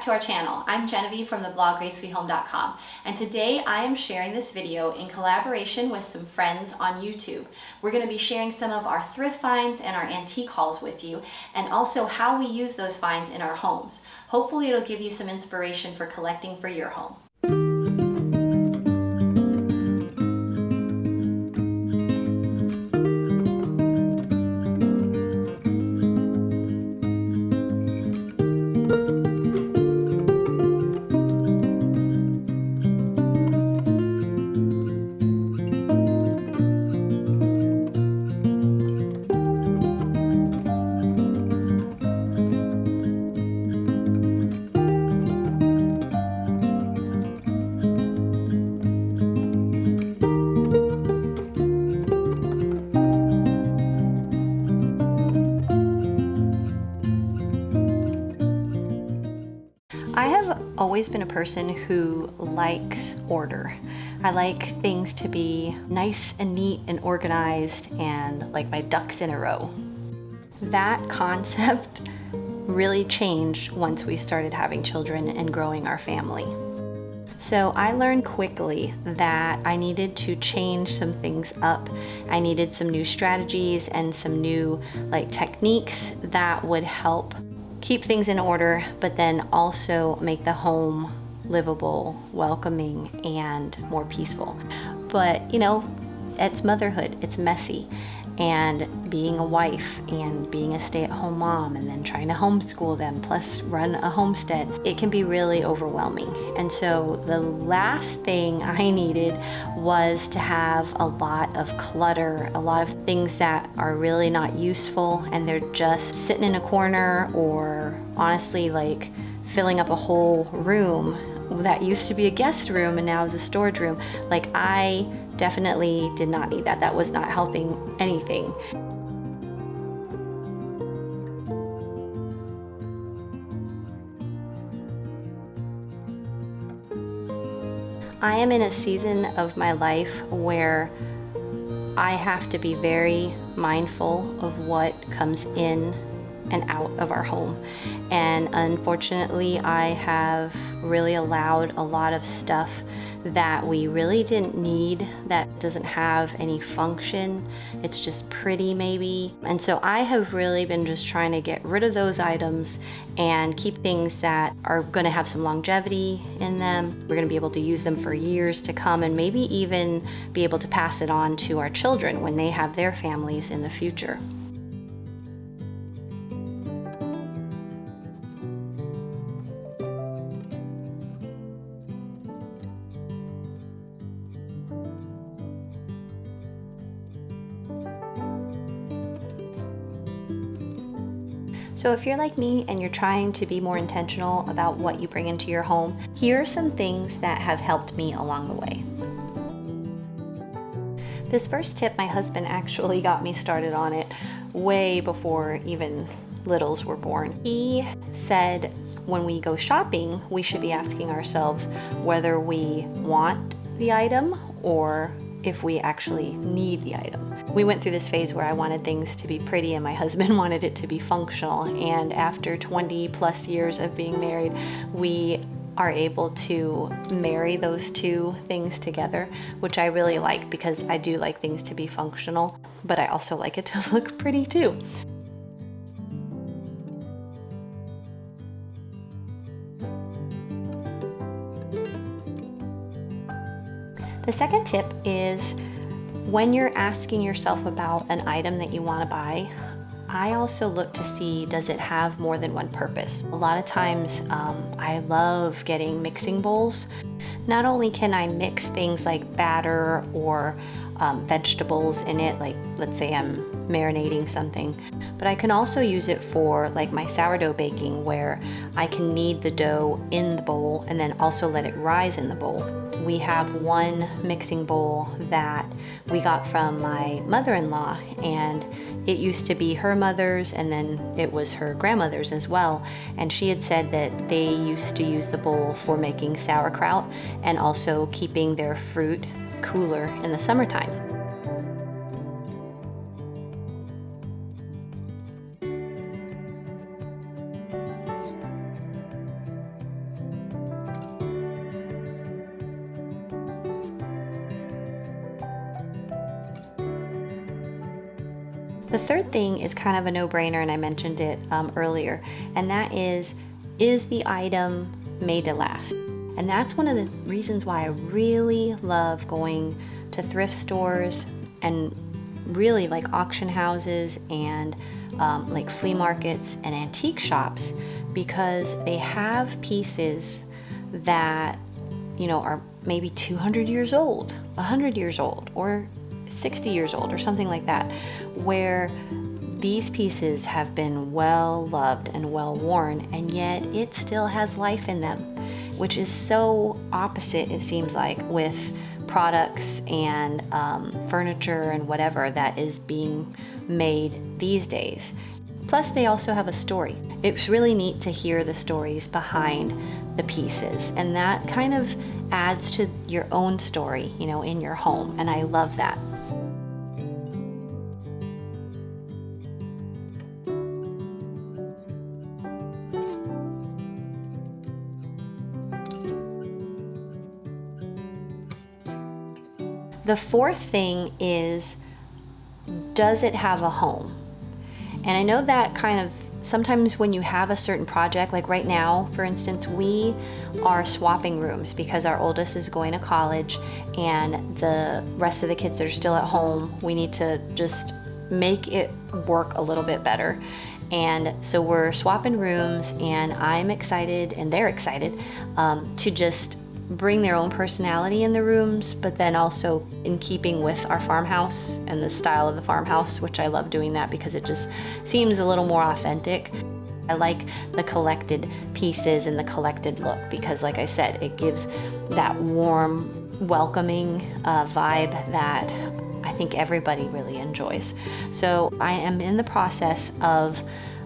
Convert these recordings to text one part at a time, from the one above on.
back to our channel. I'm Genevieve from the blog gracefreehome.com, and today I am sharing this video in collaboration with some friends on YouTube. We're going to be sharing some of our thrift finds and our antique hauls with you, and also how we use those finds in our homes. Hopefully it'll give you some inspiration for collecting for your home. I have always been a person who likes order. I like things to be nice and neat and organized and like my ducks in a row. That concept really changed once we started having children and growing our family. So I learned quickly that I needed to change some things up. I needed some new strategies and some new techniques that would help keep things in order, but then also make the home livable, welcoming, and more peaceful. But you know, it's motherhood, it's messy. And being a wife and being a stay-at-home mom and then trying to homeschool them plus run a homestead, it can be really overwhelming. And so the last thing I needed was to have a lot of clutter, a lot of things that are really not useful and they're just sitting in a corner, or honestly filling up a whole room that used to be a guest room and now is a storage room. I definitely did not need that. That was not helping anything. I am in a season of my life where I have to be very mindful of what comes in and out of our home. And unfortunately, I have really allowed a lot of stuff that we really didn't need, that doesn't have any function. It's just pretty maybe. And so I have really been just trying to get rid of those items and keep things that are going to have some longevity in them. We're going to be able to use them for years to come, and maybe even be able to pass it on to our children when they have their families in the future. So if you're like me and you're trying to be more intentional about what you bring into your home, here are some things that have helped me along the way. This first tip, my husband actually got me started on it way before even littles were born. He said when we go shopping, we should be asking ourselves whether we want the item or if we actually need the item. We went through this phase where I wanted things to be pretty and my husband wanted it to be functional, and after 20 plus years of being married, we are able to marry those two things together, which I really like because I do like things to be functional, but I also like it to look pretty too. The second tip is when you're asking yourself about an item that you want to buy, I also look to see, does it have more than one purpose? A lot of times I love getting mixing bowls. Not only can I mix things like batter or vegetables in it, like let's say I'm marinating something, but I can also use it for my sourdough baking, where I can knead the dough in the bowl and then also let it rise in the bowl. We have one mixing bowl that we got from my mother-in-law, and it used to be her mother's and then it was her grandmother's as well, and she had said that they used to use the bowl for making sauerkraut and also keeping their fruit cooler in the summertime. The third thing is kind of a no-brainer, and I mentioned it earlier, and that is the item made to last? And that's one of the reasons why I really love going to thrift stores and really like auction houses and like flea markets and antique shops, because they have pieces that, you know, are maybe 200 years old, 100 years old, or 60 years old, or something like that, where these pieces have been well loved and well worn, and yet it still has life in them, which is so opposite, it seems like, with products and furniture and whatever that is being made these days. Plus, they also have a story. It's really neat to hear the stories behind the pieces, and that kind of adds to your own story, you know, in your home, and I love that. The fourth thing is, does it have a home? And I know that kind of sometimes when you have a certain project, like right now, for instance, we are swapping rooms because our oldest is going to college and the rest of the kids are still at home. We need to just make it work a little bit better. And so we're swapping rooms, and I'm excited and they're excited to just bring their own personality in the rooms, but then also in keeping with our farmhouse and the style of the farmhouse, which I love doing that because it just seems a little more authentic. I like the collected pieces and the collected look because, like I said, it gives that warm, welcoming vibe that I think everybody really enjoys. So I am in the process of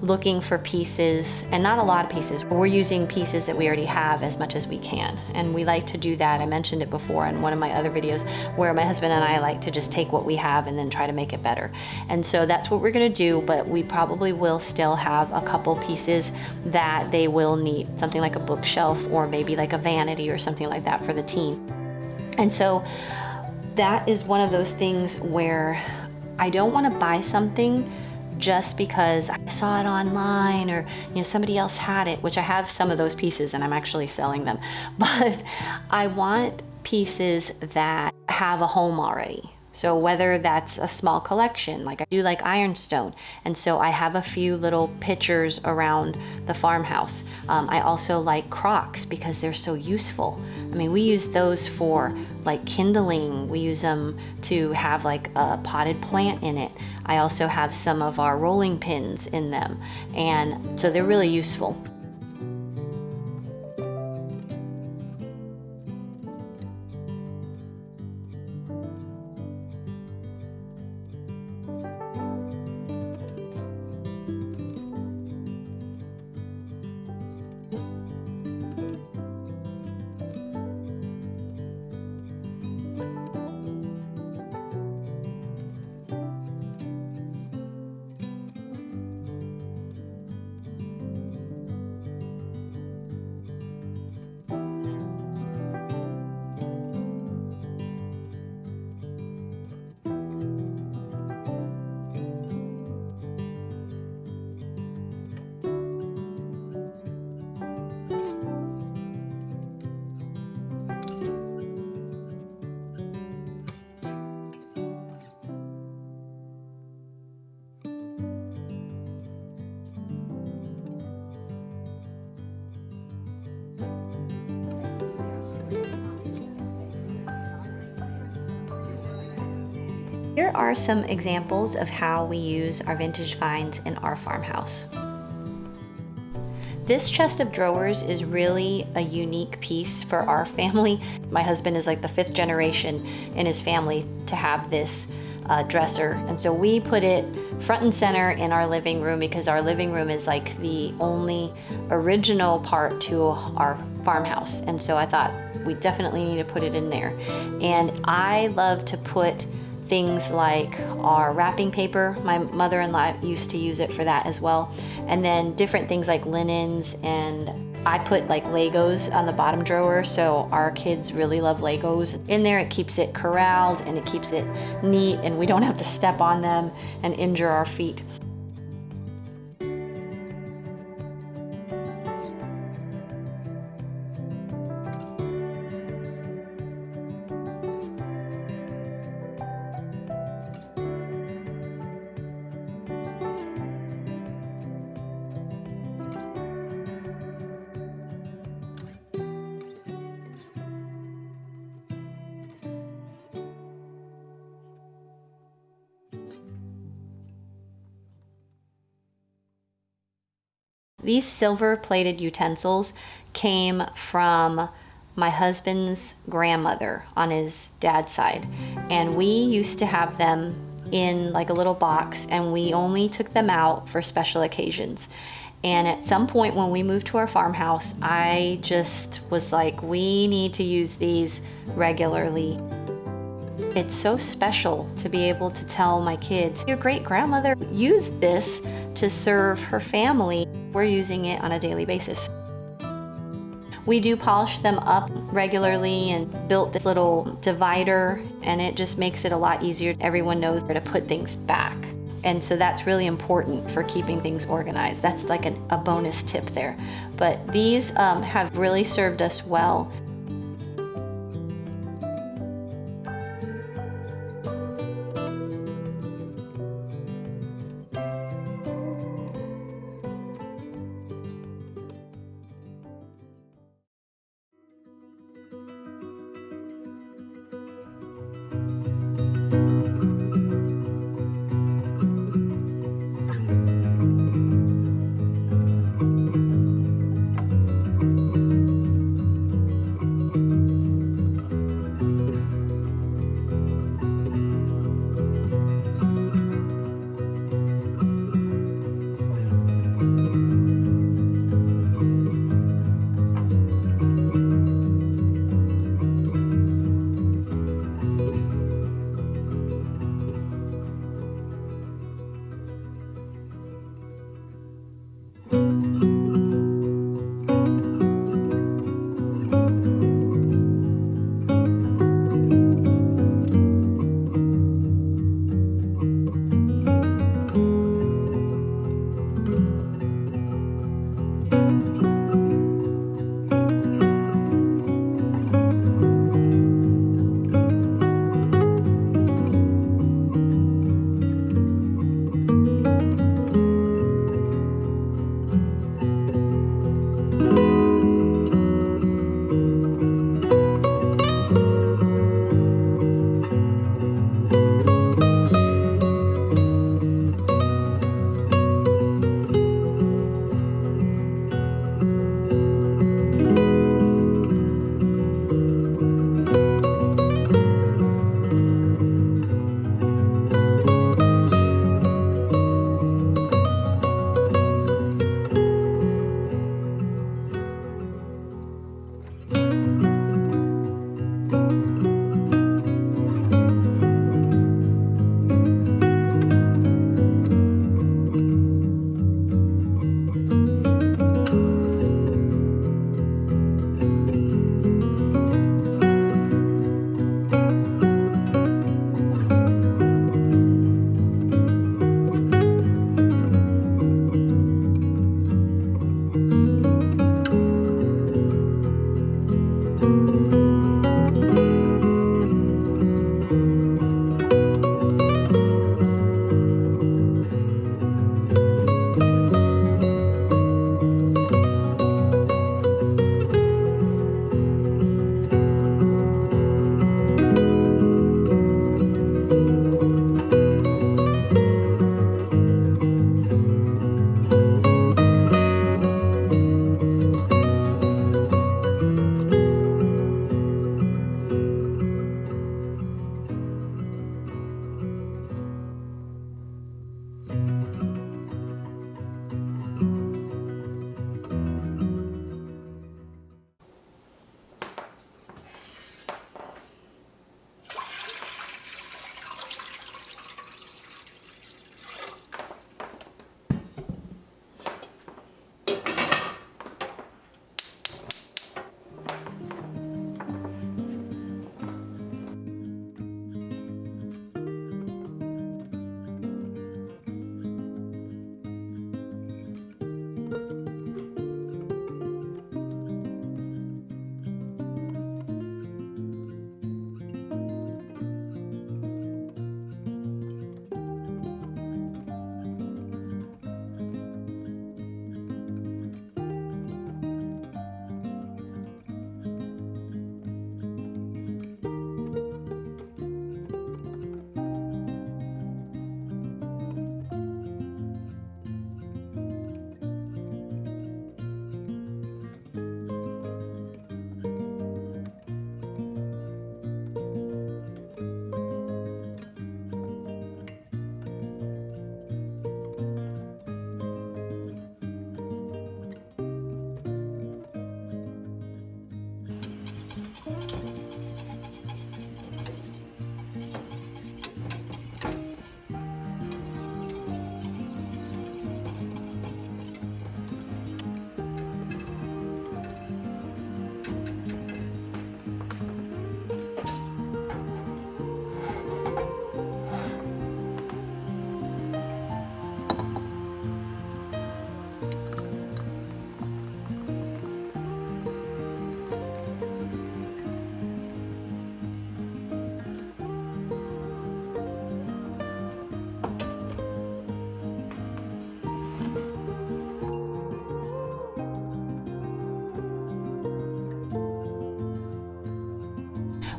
looking for pieces, and not a lot of pieces. We're using pieces that we already have as much as we can, and we like to do that. I mentioned it before in one of my other videos where my husband and I like to just take what we have and then try to make it better. And so that's what we're gonna do, but we probably will still have a couple pieces that they will need, something like a bookshelf or maybe like a vanity or something like that for the teen. And so that is one of those things where I don't want to buy something just because I saw it online or, you know, somebody else had it, which I have some of those pieces and I'm actually selling them. But I want pieces that have a home already. So whether that's a small collection, like I do like ironstone, and so I have a few little pictures around the farmhouse. I also like crocks because they're so useful. I mean, we use those for like kindling. We use them to have like a potted plant in it. I also have some of our rolling pins in them, and so they're really useful. Here are some examples of how we use our vintage finds in our farmhouse. This chest of drawers is really a unique piece for our family. My husband is like the 5th generation in his family to have this dresser, and so we put it front and center in our living room because our living room is like the only original part to our farmhouse, and so I thought we definitely need to put it in there. And I love to put things like our wrapping paper. My mother-in-law used to use it for that as well. And then different things like linens, and I put like Legos on the bottom drawer, so our kids really love Legos. In there it keeps it corralled and it keeps it neat, and we don't have to step on them and injure our feet. These silver plated utensils came from my husband's grandmother on his dad's side, and we used to have them in like a little box, and we only took them out for special occasions. And at some point when we moved to our farmhouse, I just was like, we need to use these regularly. It's so special to be able to tell my kids, your great grandmother used this to serve her family. We're using it on a daily basis. We do polish them up regularly and built this little divider, and it just makes it a lot easier. Everyone knows where to put things back. And so that's really important for keeping things organized. That's like a bonus tip there. But these have really served us well.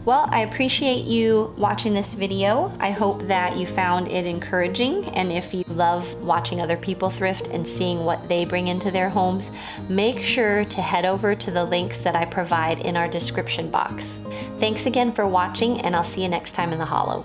Well, I appreciate you watching this video. I hope that you found it encouraging, and if you love watching other people thrift and seeing what they bring into their homes, make sure to head over to the links that I provide in our description box. Thanks again for watching, and I'll see you next time in the Hollow.